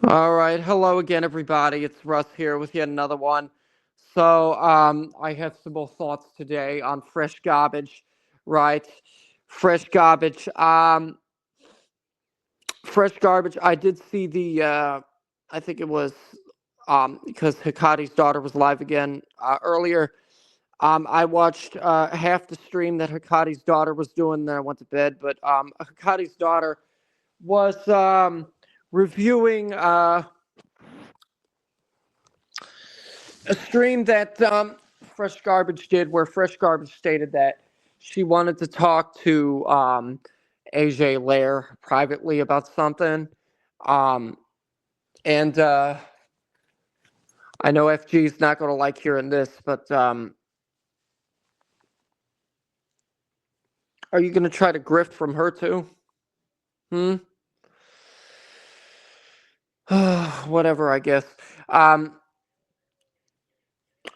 All right. Hello again, everybody. It's Russ here with yet another one. I have some more thoughts today on fresh garbage, right? Fresh garbage. Fresh garbage. I did see I think it was, because Hikari's daughter was live again earlier. I watched half the stream that Hikari's daughter was doing, then I went to bed. But Hikari's daughter was reviewing. A stream that Fresh Garbage did, where Fresh Garbage stated that she wanted to talk to AJ Lair privately about something. Um, and I know FG is not going to like hearing this, but are you going to try to grift from her too? Hmm? Whatever, I guess. Um,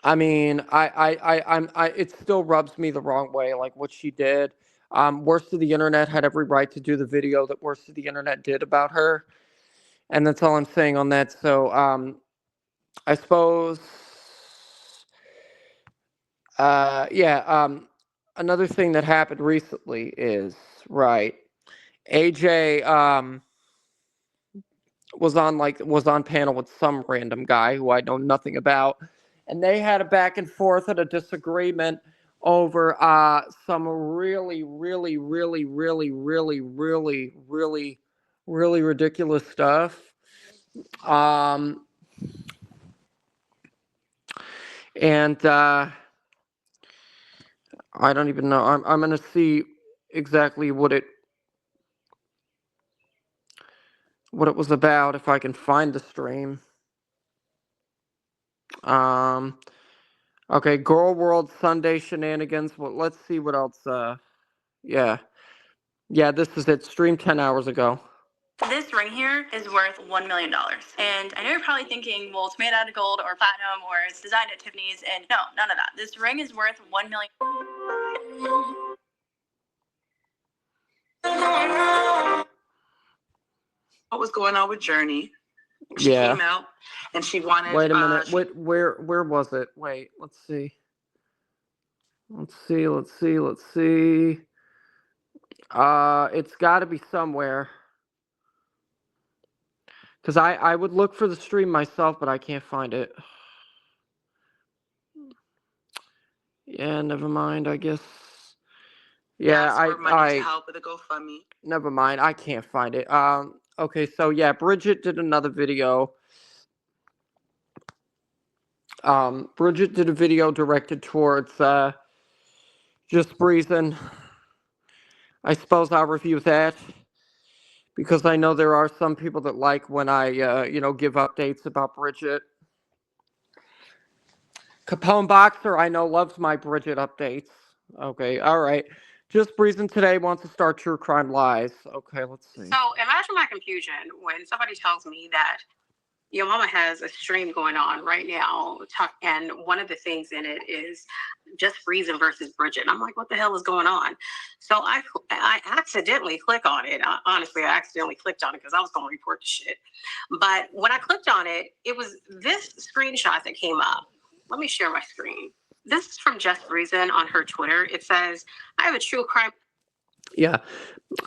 it still rubs me the wrong way, like what she did. Worst of the Internet had every right to do the video that Worst of the Internet did about her, and that's all I'm saying on that. I suppose, yeah. Another thing that happened recently is right. AJ was on panel with some random guy who I know nothing about, and they had a back and forth and a disagreement over some really ridiculous stuff. Um, and I don't even know. I'm gonna see exactly what it was about if I can find the stream. Um, okay, Girl World Sunday shenanigans. Well, let's see what else. Yeah, yeah. This is it. Streamed 10 hours ago. This ring here is worth $1 million. And I know you're probably thinking, well, it's made out of gold or platinum or it's designed at Tiffany's. And no, none of that. This ring is worth $1 million. What was going on with Journey? She came out and she wanted. Wait a minute. Where was it? Wait. Let's see. Let's see. It's got to be somewhere. Because I would look for the stream myself, but I can't find it. Yeah, never mind, I guess. Yeah, I help with a GoFundMe. Never mind, I can't find it. Okay, so yeah, Bridget did another video. Bridget did a video directed towards Just Breezing. I suppose I'll review that, because I know there are some people that like when I give updates about Bridget. Capone Boxer, I know, loves my Bridget updates. Okay, all right. Just Breezing Today wants to start True Crime Lies. Okay, let's see. So imagine my confusion when somebody tells me that your mama has a stream going on right now, and one of the things in it is Just Breezing versus Bridget. And I'm like, what the hell is going on? So I accidentally click on it. Honestly, I accidentally clicked on it because I was going to report the shit. But when I clicked on it, it was this screenshot that came up. Let me share my screen. This is from Just Breezing on her Twitter. It says, I have a true crime. Yeah,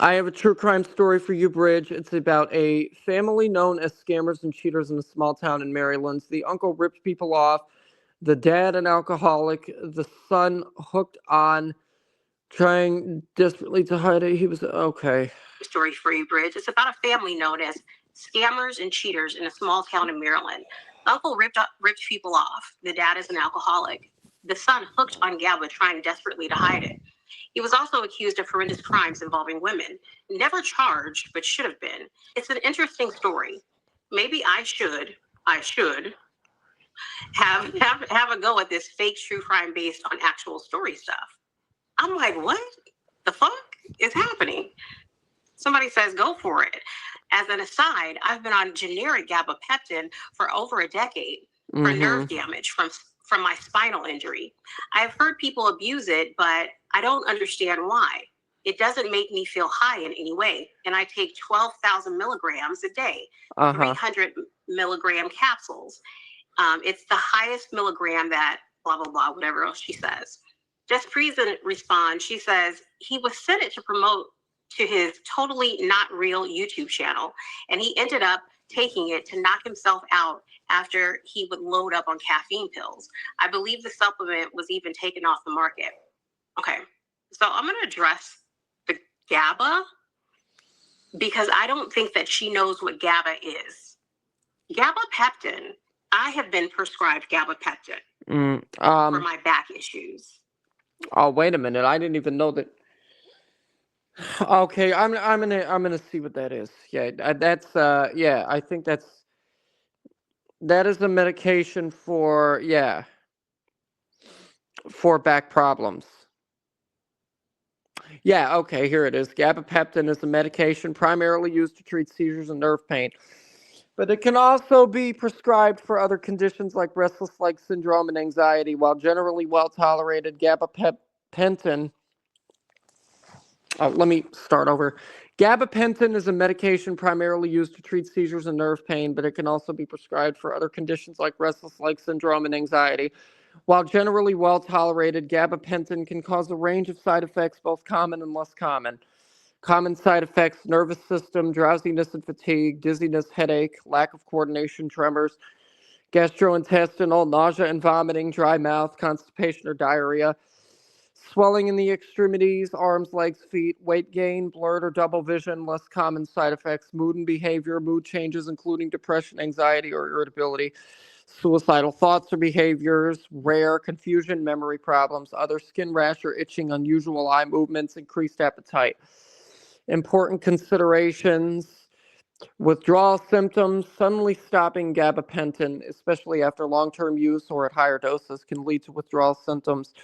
I have a true crime story for you, Bridge. It's about a family known as scammers and cheaters in a small town in Maryland. The uncle ripped people off, the dad an alcoholic, the son hooked on trying desperately to hide it. He was okay. Story for you, Bridge. It's about a family known as scammers and cheaters in a small town in Maryland. The uncle ripped people off. The dad is an alcoholic. The son hooked on GABA, trying desperately to hide it. He was also accused of horrendous crimes involving women. Never charged, but should have been. It's an interesting story. Maybe I should have a go at this fake true crime based on actual story stuff. I'm like, what the fuck is happening? Somebody says, go for it. As an aside, I've been on generic gabapentin for over a decade for nerve damage from my spinal injury. I've heard people abuse it, but I don't understand why. It doesn't make me feel high in any way. And I take 12,000 milligrams a day, 300 milligram capsules. It's the highest milligram that blah, blah, blah, whatever else she says. Justbreezin responds, she says, he was sent it to promote to his totally not real YouTube channel. And he ended up taking it to knock himself out after he would load up on caffeine pills. I believe the supplement was even taken off the market. Okay, so I'm going to address the GABA because I don't think that she knows what GABA is. Gabapeptin, I have been prescribed gabapeptin for my back issues. Oh, wait a minute! I didn't even know that. Okay, I'm gonna see what that is. Yeah, that's yeah. I think that is a medication for for back problems. Yeah, okay, here it is. Gabapeptin is a medication primarily used to treat seizures and nerve pain, but it can also be prescribed for other conditions like restless leg syndrome and anxiety. While generally well tolerated, gabapentin. Oh, let me start over. Gabapentin is a medication primarily used to treat seizures and nerve pain, but it can also be prescribed for other conditions like restless leg syndrome and anxiety. While generally well tolerated, gabapentin can cause a range of side effects, both common and less common. Common side effects: nervous system, drowsiness and fatigue, dizziness, headache, lack of coordination, tremors, gastrointestinal, nausea and vomiting, dry mouth, constipation or diarrhea, swelling in the extremities, arms, legs, feet, weight gain, blurred or double vision. Less common side effects: mood and behavior, mood changes including depression, anxiety, or irritability, suicidal thoughts or behaviors, rare confusion, memory problems, other skin rash or itching, unusual eye movements, increased appetite. Important considerations: withdrawal symptoms. Suddenly stopping gabapentin, especially after long-term use or at higher doses, can lead to withdrawal symptoms.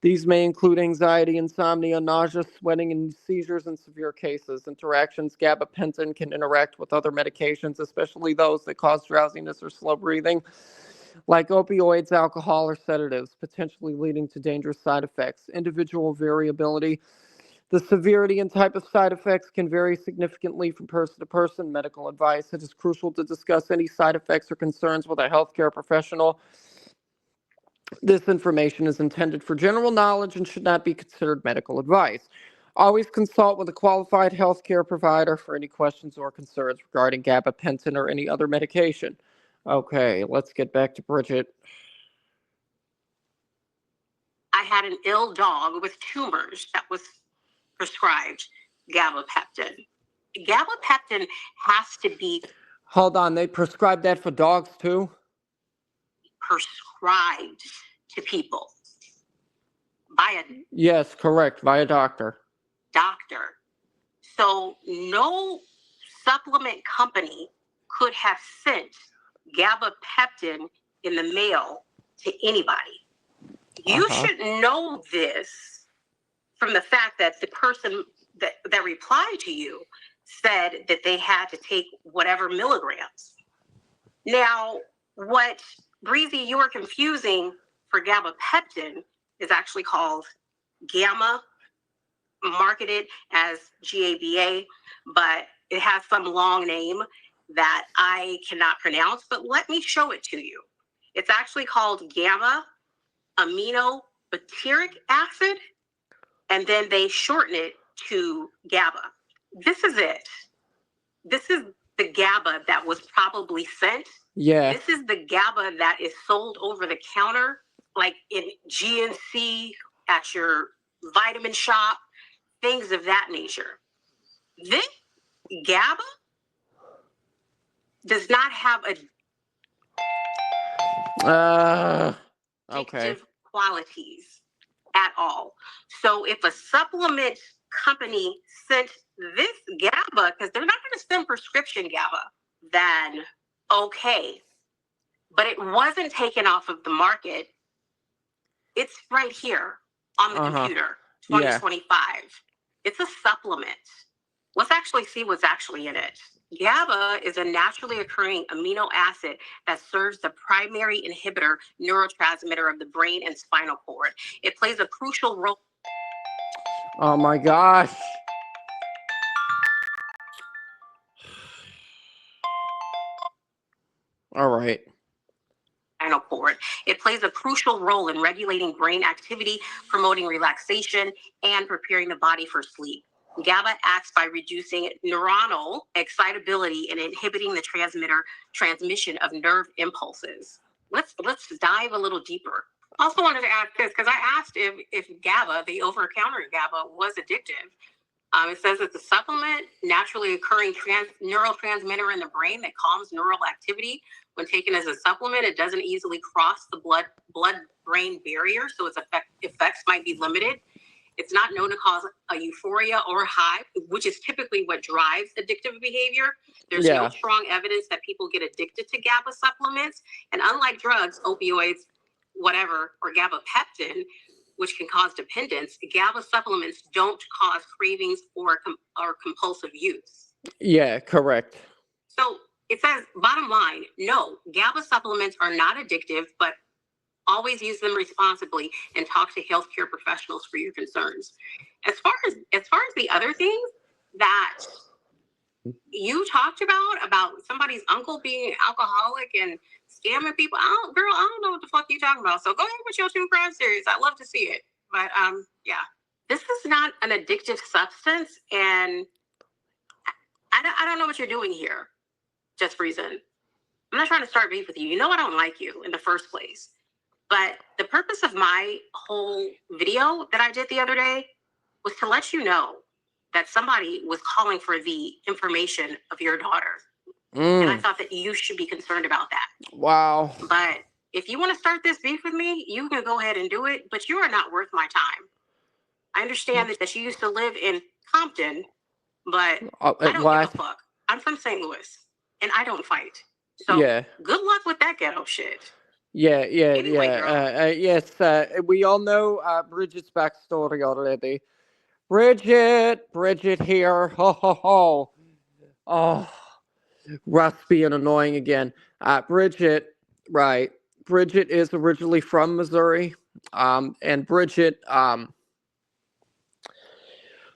These may include anxiety, insomnia, nausea, sweating, and seizures in severe cases. Interactions: gabapentin can interact with other medications, especially those that cause drowsiness or slow breathing, like opioids, alcohol, or sedatives, potentially leading to dangerous side effects. Individual variability. The severity and type of side effects can vary significantly from person to person. Medical advice: it is crucial to discuss any side effects or concerns with a healthcare professional. This information is intended for general knowledge and should not be considered medical advice. Always consult with a qualified healthcare provider for any questions or concerns regarding gabapentin or any other medication. Okay, let's get back to Bridget. I had an ill dog with tumors that was prescribed gabapeptin. Gabapeptin has to be Hold on, they prescribe that for dogs too? prescribed to people by a Yes, correct, by a doctor. So no supplement company could have sent gabapeptin in the mail to anybody. You should know this from the fact that the person that replied to you said that they had to take whatever milligrams. Now, what Breezy, you are confusing for gabapeptin is actually called gamma, marketed as GABA, but it has some long name that I cannot pronounce, but let me show it to you. It's actually called gamma aminobutyric acid, and then they shorten it to GABA. This is it. This is the GABA that was probably sent. Yeah. This is the GABA that is sold over the counter, like in GNC, at your vitamin shop, things of that nature. This GABA does not have addictive qualities at all. So if a supplement company sent this GABA, because they're not going to send prescription GABA, then okay. But it wasn't taken off of the market. It's right here on the computer, 2025. Yeah. It's a supplement. Let's actually see what's actually in it. GABA is a naturally occurring amino acid that serves the primary inhibitor neurotransmitter of the brain and spinal cord. It plays a crucial role. Oh my gosh. All right. Spinal cord. It plays a crucial role in regulating brain activity, promoting relaxation, and preparing the body for sleep. GABA acts by reducing neuronal excitability and inhibiting the transmission of nerve impulses. Let's dive a little deeper. Also wanted to ask this because I asked if GABA, the over-the-counter GABA, was addictive. It says it's a supplement, naturally occurring neurotransmitter in the brain that calms neural activity. When taken as a supplement, it doesn't easily cross the blood-brain barrier, so its effects might be limited. It's not known to cause a euphoria or high, which is typically what drives addictive behavior. There's no strong evidence that people get addicted to GABA supplements. And unlike drugs, opioids, whatever, or gabapeptin, which can cause dependence, GABA supplements don't cause cravings or compulsive use. Yeah, correct. So it says, bottom line, no, GABA supplements are not addictive, but always use them responsibly and talk to healthcare professionals for your concerns. As far as the other things that you talked about somebody's uncle being alcoholic and scamming people, I don't know what the fuck you talking about. So go ahead with your true crime series. I'd love to see it. But yeah, this is not an addictive substance, and I don't know what you're doing here, Just Reason. I'm not trying to start beef with you. You know I don't like you in the first place. But the purpose of my whole video that I did the other day was to let you know that somebody was calling for the information of your daughter. And I thought that you should be concerned about that. Wow. But if you want to start this beef with me, you can go ahead and do it, but you are not worth my time. I understand that you used to live in Compton, but I don't give a fuck. I'm from St. Louis, and I don't fight. So good luck with that ghetto shit. Anyway, Yes, we all know Bridget's backstory already. Bridget here. Ho, ho, ho. Oh, Russ being annoying again. Bridget, right. Bridget is originally from Missouri. And Bridget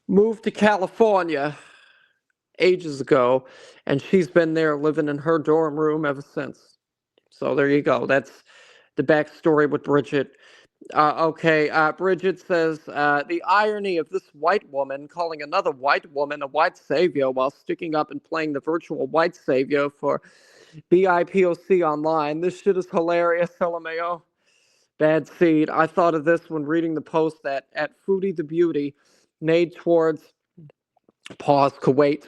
moved to California ages ago, and she's been there living in her dorm room ever since. So there you go. That's the backstory with Bridget. Bridget says the irony of this white woman calling another white woman a white savior while sticking up and playing the virtual white savior for BIPOC online. This shit is hilarious, LMAO. Bad seed. I thought of this when reading the post that at Foodie the Beauty made towards Kuwait.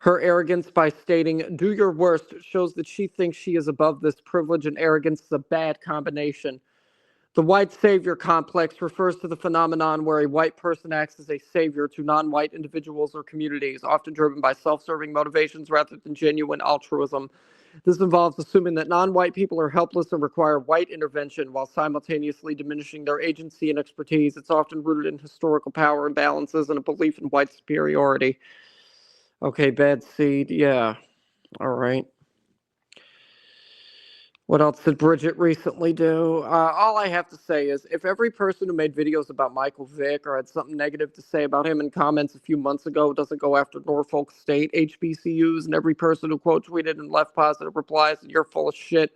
Her arrogance by stating, "Do your worst," shows that she thinks she is above this privilege, and arrogance is a bad combination. The white savior complex refers to the phenomenon where a white person acts as a savior to non-white individuals or communities, often driven by self-serving motivations rather than genuine altruism. This involves assuming that non-white people are helpless and require white intervention while simultaneously diminishing their agency and expertise. It's often rooted in historical power imbalances and a belief in white superiority. Okay, bad seed. Yeah. All right. What else did Bridget recently do? All I have to say is if every person who made videos about Michael Vick or had something negative to say about him in comments a few months ago doesn't go after Norfolk State HBCUs, and every person who quote tweeted and left positive replies, and you're full of shit,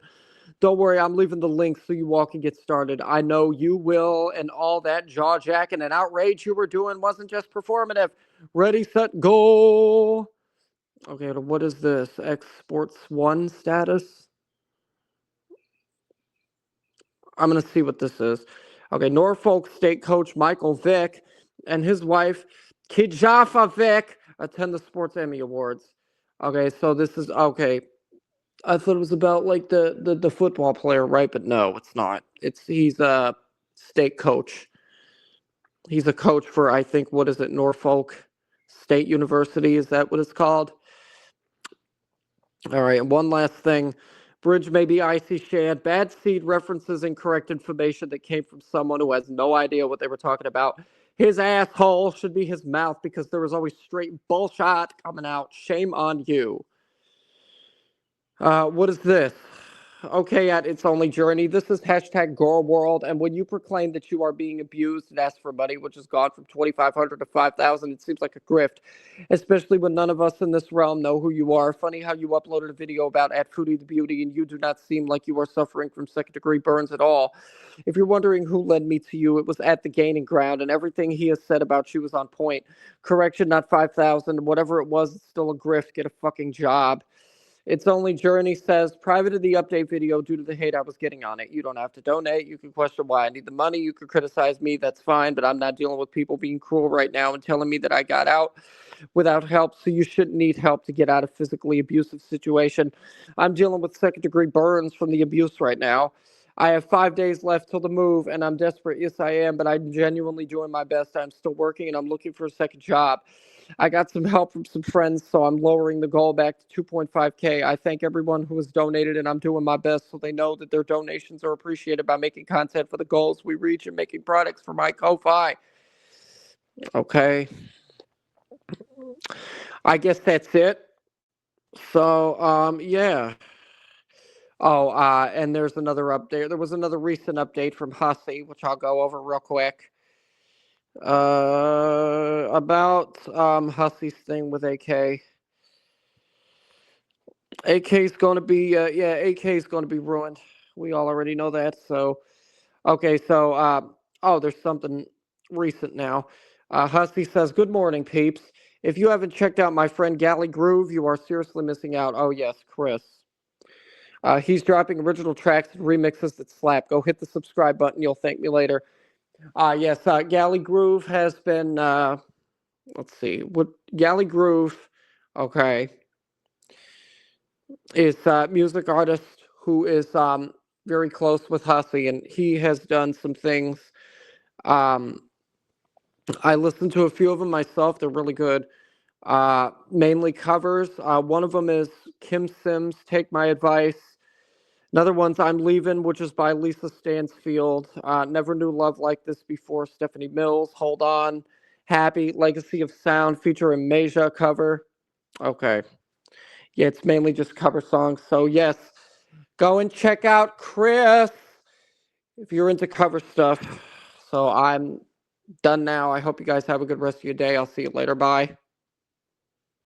don't worry, I'm leaving the link so you all can get started. I know you will, and all that jaw-jacking and outrage you were doing wasn't just performative. Ready, set, go. Okay, what is this? X Sports 1 status? I'm going to see what this is. Okay, Norfolk State coach Michael Vick and his wife, Kijafa Vick, attend the Sports Emmy Awards. Okay, so this is, okay. I thought it was about, like, the football player, right? But no, it's not. He's a state coach. He's a coach for, I think, what is it, Norfolk State University? Is that what it's called? All right, and one last thing. Bridge may be icy shad. Bad seed references incorrect information that came from someone who has no idea what they were talking about. His asshole should be his mouth because there was always straight bullshit coming out. Shame on you. What is this? Okay, at its only journey. This is hashtag Girl World, and when you proclaim that you are being abused and ask for money, which has gone from 2,500 to 5,000, it seems like a grift, especially when none of us in this realm know who you are. Funny how you uploaded a video about at Foodie the Beauty, and you do not seem like you are suffering from second-degree burns at all. If you're wondering who led me to you, it was at the Gaining Ground, and everything he has said about you is on point. Correction, not 5,000. Whatever it was, it's still a grift. Get a fucking job. Its only journey says private of the update video due to the hate I was getting on it. You don't have to donate. You can question why I need the money. You can criticize me. That's fine. But I'm not dealing with people being cruel right now and telling me that I got out without help. So you shouldn't need help to get out of physically abusive situation. I'm dealing with second degree burns from the abuse right now. I have 5 days left till the move, and I'm desperate. Yes, I am, but I'm genuinely doing my best. I'm still working, and I'm looking for a second job. I got some help from some friends, so I'm lowering the goal back to 2.5K. I thank everyone who has donated, and I'm doing my best so they know that their donations are appreciated by making content for the goals we reach and making products for my Ko-Fi. Okay, I guess that's it. So, yeah. Oh, and there's another update. There was another recent update from Hussey, which I'll go over real quick. About Hussey's thing with AK. AK's going to be yeah, AK's going to be ruined. We all already know that. So okay, so oh, there's something recent now. Hussey says, "Good morning, peeps. If you haven't checked out my friend Galley Groove, you are seriously missing out." Oh yes, Chris. He's dropping original tracks and remixes that slap. Go hit the subscribe button. You'll thank me later. Yes, Galley Groove has been. Let's see what Galley Groove. Okay, is a music artist who is very close with Hussey, and he has done some things. Um, I listened to a few of them myself; they're really good. Mainly covers. One of them is Kim Sims' "Take My Advice." Another one's "I'm Leaving," which is by Lisa Stansfield. Never Knew Love Like This Before, Stephanie Mills. Hold On. Happy, Legacy of Sound, featuring Meja cover. Okay. Yeah, it's mainly just cover songs. So, yes, go and check out Chris if you're into cover stuff. So, I'm done now. I hope you guys have a good rest of your day. I'll see you later. Bye.